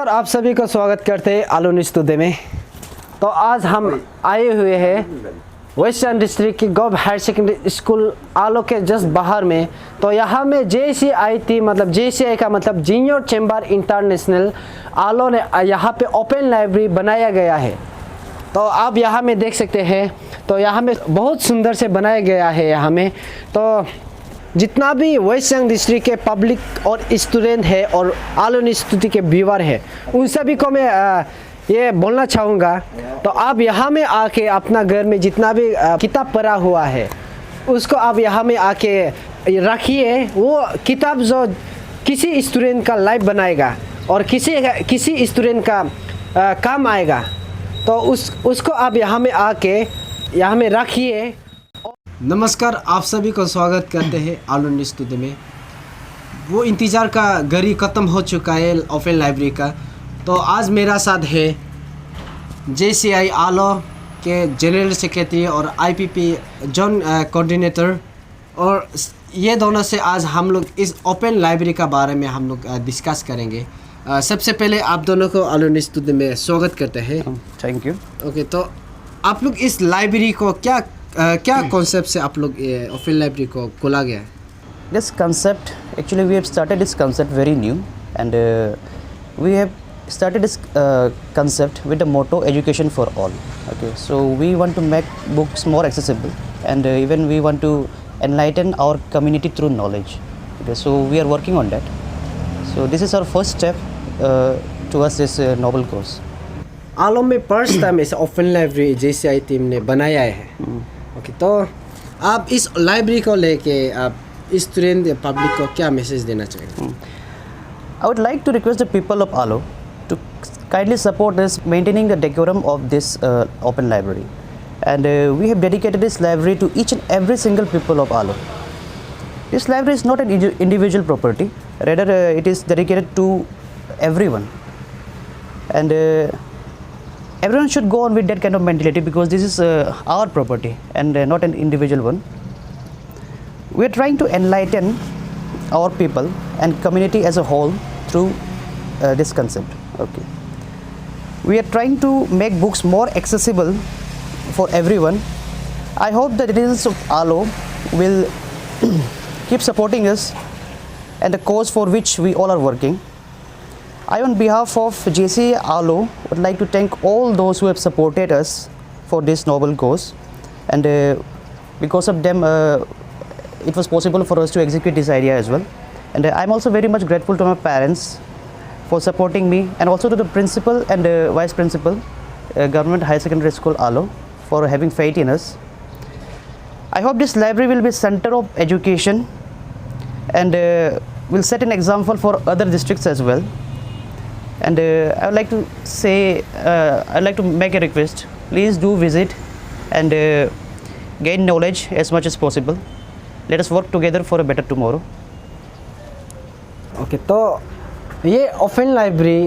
नमस्कार, आप सभी को स्वागत करते हैं आलो न्यूज़ टुडे में। तो आज हम आए हुए हैं वेस्टर्न डिस्ट्रिक्ट की government higher secondary school Aalo के जस्ट बाहर में। तो यहाँ में JCIT मतलब JCI का मतलब जूनियर चैम्बर इंटरनेशनल आलो ने यहाँ पे ओपन लाइब्रेरी बनाया गया है। तो आप यहाँ में देख सकते हैं, तो यहाँ में बहुत सुंदर से बनाया गया है। यहाँ में तो जितना भी वेस्टर्न डिस्ट्रिक्ट के पब्लिक और स्टूडेंट है और आलो इंस्टीट्यूट के व्यूअर है, उन सभी को मैं ये बोलना चाहूँगा। तो आप यहाँ में आके अपना घर में जितना भी किताब पढ़ा हुआ है उसको आप यहाँ में आके रखिए। वो किताब जो किसी स्टूडेंट का लाइफ बनाएगा और किसी स्टूडेंट का काम आएगा, तो उसको आप यहाँ में आके यहाँ में रखिए। नमस्कार, आप सभी को स्वागत करते हैं आलो न्यूज़ टुडे में। वो इंतज़ार का घड़ी ख़त्म हो चुका है ओपन लाइब्रेरी का। तो आज मेरा साथ है JCI आलो के जनरल सेक्रेटरी और IPP जोन कोऑर्डिनेटर, और ये दोनों से आज हम लोग इस ओपन लाइब्रेरी का बारे में हम लोग डिस्कस करेंगे। सबसे पहले आप दोनों को आलो न्यूज़ टुडे में स्वागत करते हैं। Thank you. ओके, तो आप लोग इस लाइब्रेरी को क्या कॉन्सेप्ट से आप लोग ओपन लाइब्रेरी को खोला गया है? This concept, actually we have started this concept very new, and we have started this concept with the motto education for all. Okay, so we want to make books more accessible, and even we want to enlighten our community through knowledge. Okay, so we are working on that. So this is our first step towards this noble cause. आलो में first time ऐसे open library JCI team ने बनाया है। Okay, तो आप इस library को लेके आप स्टूडेंट या पब्लिक को क्या मैसेज देना चाहेंगे? I would like to request the people of Alo to kindly support us maintaining the decorum of this open library, and we have dedicated this library to each and every single people of Alo. This library is not an individual property, rather it is dedicated to everyone, and everyone should go on with that kind of mentality, because this is our property and not an individual one. We are trying to enlighten our people and community as a whole through this concept. Okay, we are trying to make books more accessible for everyone. I hope that the citizens of Alo will keep supporting us and the cause for which we all are working. I, on behalf of JCI Alo, would like to thank all those who have supported us for this noble cause, and because of them it was possible for us to execute this idea as well. And I'm also very much grateful to my parents for supporting me, and also to the principal and vice principal, Government Higher Secondary School Alo, for having faith in us. I hope this library will be center of education and will set an example for other districts as well. And I would like to say, I'd like to make a request. Please do visit and gain knowledge as much as possible. Let us work together for a better tomorrow. Okay, तो ये open library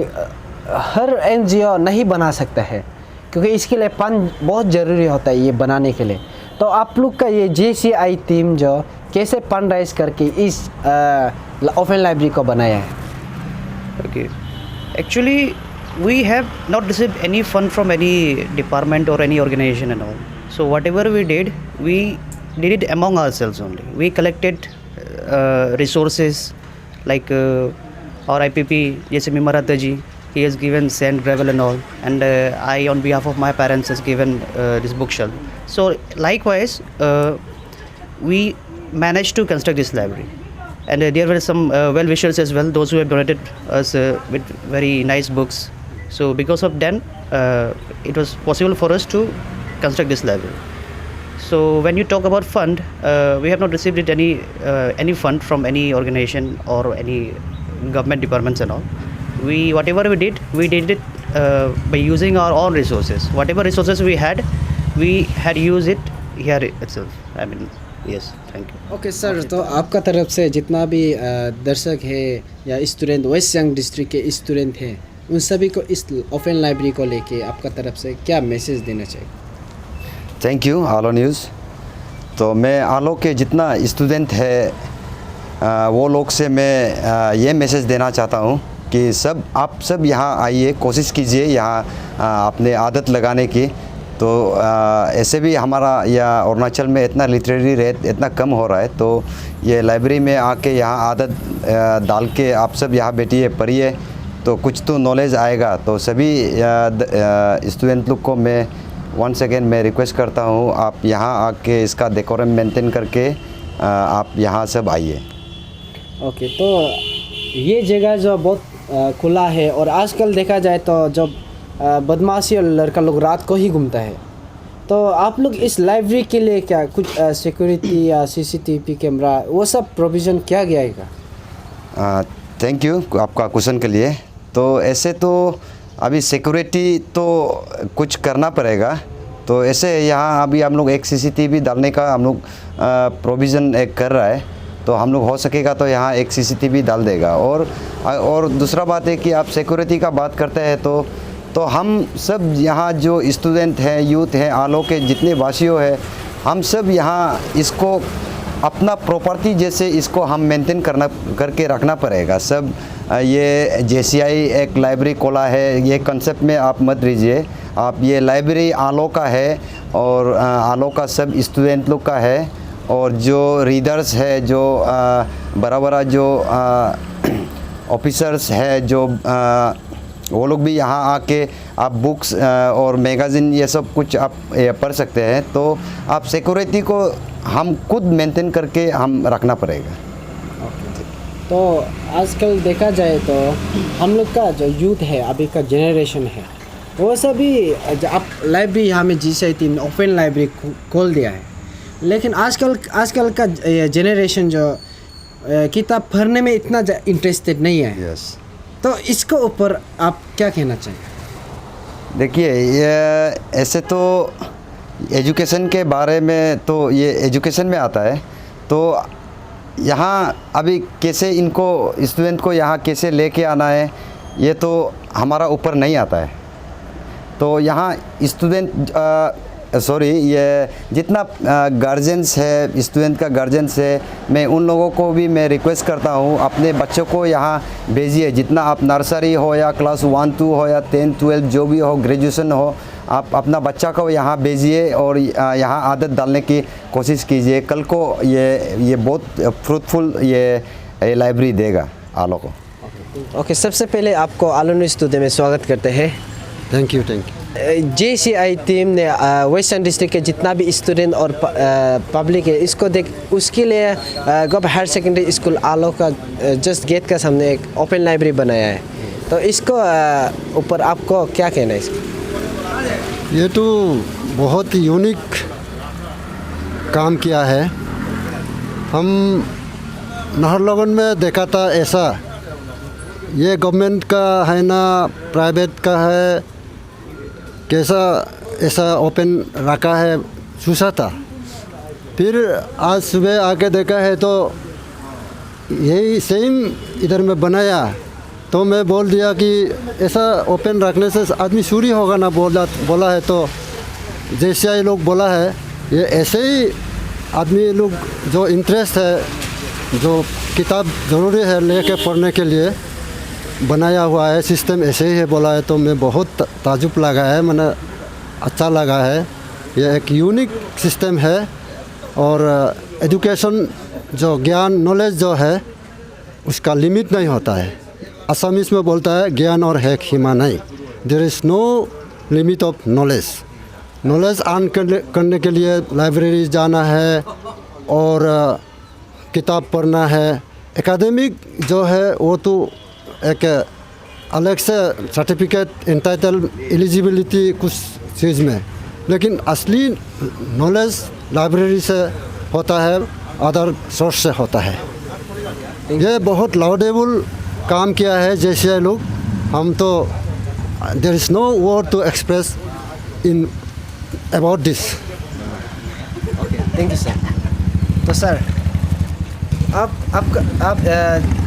हर NGO नहीं बना सकता है, क्योंकि इसके लिए fund बहुत ज़रूरी होता है ये बनाने के लिए। तो आप लोग का ये JCI टीम जो कैसे फंड राइज करके इस ओपन लाइब्रेरी को बनाया है? Okay. Actually, we have not received any fund from any department or any organization and all. So whatever we did it among ourselves only. We collected resources like our IPP, Jesemi Maratha ji, he has given sand, gravel and all, and I, on behalf of my parents, has given this bookshelf. So likewise, we managed to construct this library. And there were some well-wishers as well, those who have donated us with very nice books. So because of them, it was possible for us to construct this library. So when you talk about fund, we have not received any fund from any organization or any government departments and all. Whatever we did it by using our own resources. Whatever resources we had used it here itself. I mean, yes, thank you. Okay sir, तो आपका तरफ से जितना भी दर्शक है या student western district के स्टूडेंट हैं, उन सभी को इस ओपन लाइब्रेरी को लेके आपका तरफ से क्या मैसेज देना चाहिए? Thank you Aalo news. तो मैं आलो के जितना स्टूडेंट है वो लोग से मैं ये मैसेज देना चाहता हूँ कि सब आप सब यहाँ आइए, कोशिश कीजिए यहाँ अपने आदत लगाने की। तो ऐसे भी हमारा या अरुणाचल में इतना लिटरेरी रेट इतना कम हो रहा है, तो ये लाइब्रेरी में आके यहाँ आदत डाल के आप सब यहाँ बैठिए, पढ़िए, तो कुछ तो नॉलेज आएगा। तो सभी स्टूडेंट लोग को मैं वंस अगेन मैं रिक्वेस्ट करता हूँ, आप यहाँ आके इसका डेकोरम मेंटेन करके आप यहाँ सब आइए। ओके, तो ये जगह जो बहुत खुला है और आजकल देखा जाए तो जब बदमाशी और लड़का लोग रात को ही घूमता है, तो आप लोग इस लाइब्रेरी के लिए क्या कुछ सिक्योरिटी या सीसीटीवी कैमरा वो सब प्रोविज़न किया गया है? थैंक यू आपका क्वेश्चन के लिए। तो ऐसे तो अभी सिक्योरिटी तो कुछ करना पड़ेगा, तो ऐसे यहाँ अभी हम लोग एक सीसीटीवी डालने का हम लोग प्रोविज़न एक कर रहा है, तो हम लोग हो सकेगा तो यहाँ एक सीसीटीवी डाल देगा। और दूसरा बात है कि आप सिक्योरिटी का बात करते हैं तो हम सब यहाँ जो स्टूडेंट हैं, यूथ हैं, आलो के जितने वासियों हैं, हम सब यहाँ इसको अपना प्रॉपर्टी जैसे इसको हम मेंटेन करके रखना पड़ेगा सब। ये जेसीआई एक लाइब्रेरी खोला है, ये कंसेप्ट में आप मत लीजिए। आप ये लाइब्रेरी आलो का है और आलो का सब स्टूडेंट लोग का है, और जो रीडर्स है, जो बड़ा बड़ा जो ऑफिसर्स है, जो वो लोग भी यहाँ आके आप बुक्स और मैगज़ीन ये सब कुछ आप पढ़ सकते हैं। तो आप सिक्योरिटी को हम खुद मेंटेन करके हम रखना पड़ेगा। तो आजकल देखा जाए तो हम लोग का जो यूथ है, अभी का जनरेशन है, वो सभी आप लाइब्रेरी यहाँ में G3 ओपन लाइब्रेरी खोल दिया है, लेकिन आजकल का जनरेशन जो किताब पढ़ने में इतना इंटरेस्टेड नहीं है। यस। तो इसके ऊपर आप क्या कहना चाहिए? देखिए, ये ऐसे तो एजुकेशन के बारे में तो ये एजुकेशन में आता है, तो यहाँ अभी कैसे इनको स्टूडेंट को यहाँ कैसे लेके आना है ये तो हमारा ऊपर नहीं आता है। तो यहाँ ये जितना गार्जियंस है, स्टूडेंट का गार्जियंस है, मैं उन लोगों को भी मैं रिक्वेस्ट करता हूँ अपने बच्चों को यहाँ भेजिए। जितना आप नर्सरी हो या क्लास 1 2 हो या 10 12 जो भी हो, ग्रेजुएशन हो, आप अपना बच्चा को यहाँ भेजिए और यहाँ आदत डालने की कोशिश कीजिए। कल को ये बहुत फ्रूटफुल ये लाइब्रेरी देगा आलो को। ओके, सबसे पहले आपको आलो न्यूज़ टुडे में स्वागत करते हैं। Thank you. JCI टीम ने वेस्टर्न डिस्ट्रिक्ट के जितना भी स्टूडेंट और पब्लिक है इसको उसके लिए गव हायर सेकेंडरी स्कूल आलो का जस्ट गेट का सामने एक ओपन लाइब्रेरी बनाया है। तो इसको ऊपर आपको क्या कहना है इसको? ये तो बहुत यूनिक काम किया है। हम नाहरलगुन में देखा था ऐसा, ये गवर्नमेंट का है ना प्राइवेट का है, कैसा ऐसा ओपन रखा है, सोचा था। फिर आज सुबह आके देखा है तो यही सेम इधर में बनाया, तो मैं बोल दिया कि ऐसा ओपन रखने से आदमी चोरी होगा ना, बोला है। तो JCI लोग बोला है ये ऐसे ही आदमी लोग जो इंटरेस्ट है, जो किताब ज़रूरी है लेके पढ़ने के लिए बनाया हुआ है, सिस्टम ऐसे ही है बोला है। तो मैं बहुत ताजुब लगा है, मैंने अच्छा लगा है। ये एक यूनिक सिस्टम है और एजुकेशन जो ज्ञान नॉलेज जो है उसका लिमिट नहीं होता है। असमीज में बोलता है ज्ञान और हैक हिमा नहीं, there is no limit of knowledge. Knowledge earn करने के लिए लाइब्रेरी जाना है और किताब पढ़ना है। एकेडमिक जो है वो तो एक अलग से सर्टिफिकेट एंटाइटल एलिजिबिलिटी कुछ चीज़ में, लेकिन असली नॉलेज लाइब्रेरी से होता है, अदर सोर्स से होता है। ये बहुत लाउडेबल काम किया है JCI लोग। हम तो there is no word to express in about this. Thank you sir. तो सर आप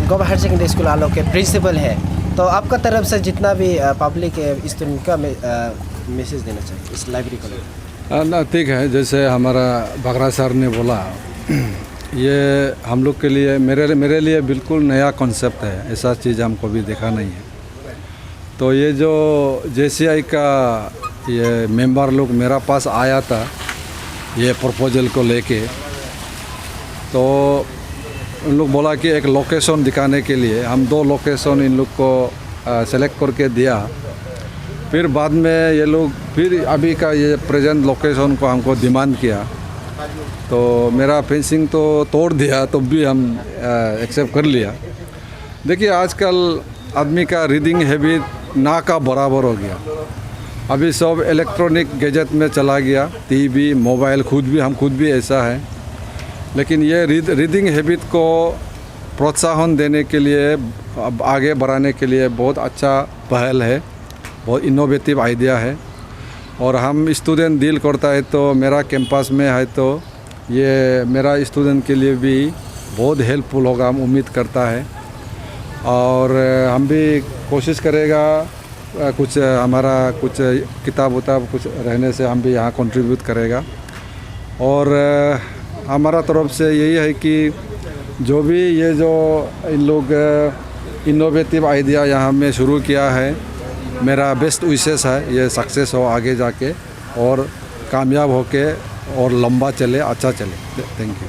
gov higher secondary school Aalo के प्रिंसिपल है, तो आपका तरफ से जितना भी पब्लिक स्टूडेंट का मैसेज देना चाहिए इस लाइब्रेरी को लेकर? ना ठीक है, जैसे हमारा बगरा सर ने बोला ये हम लोग के लिए मेरे लिए बिल्कुल नया कॉन्सेप्ट है, ऐसा चीज़ हमको भी देखा नहीं है। तो ये जो JCI का ये मेंबर लोग मेरा पास आया था ये प्रपोजल को लेके, तो उन लोग बोला कि एक लोकेशन दिखाने के लिए हम 2 लोकेशन इन लोग को सेलेक्ट करके दिया। फिर बाद में ये लोग फिर अभी का ये प्रेजेंट लोकेशन को हमको डिमांड किया, तो मेरा फेंसिंग तो तोड़ दिया, तो भी हम एक्सेप्ट कर लिया। देखिए आजकल आदमी का रीडिंग हैबिट ना का बराबर हो गया। अभी सब इलेक्ट्रॉनिक गैजेट में चला गया, टीवी मोबाइल, हम खुद भी ऐसा है। लेकिन ये रीडिंग हैबिट को प्रोत्साहन देने के लिए, अब आगे बढ़ाने के लिए बहुत अच्छा पहल है, बहुत इनोवेटिव आइडिया है। और हम स्टूडेंट डील करता है तो मेरा कैंपस में है, तो ये मेरा स्टूडेंट के लिए भी बहुत हेल्पफुल होगा, हम उम्मीद करता है। और हम भी कोशिश करेगा कुछ हमारा कुछ किताब कुछ रहने से हम भी यहाँ कंट्रीब्यूट करेगा। और हमारा तरफ से यही है कि जो भी ये जो इन लोग इनोवेटिव आइडिया यहाँ में शुरू किया है, मेरा बेस्ट विशेस है ये सक्सेस हो आगे जाके और कामयाब होके और लंबा चले, अच्छा चले। Thank you.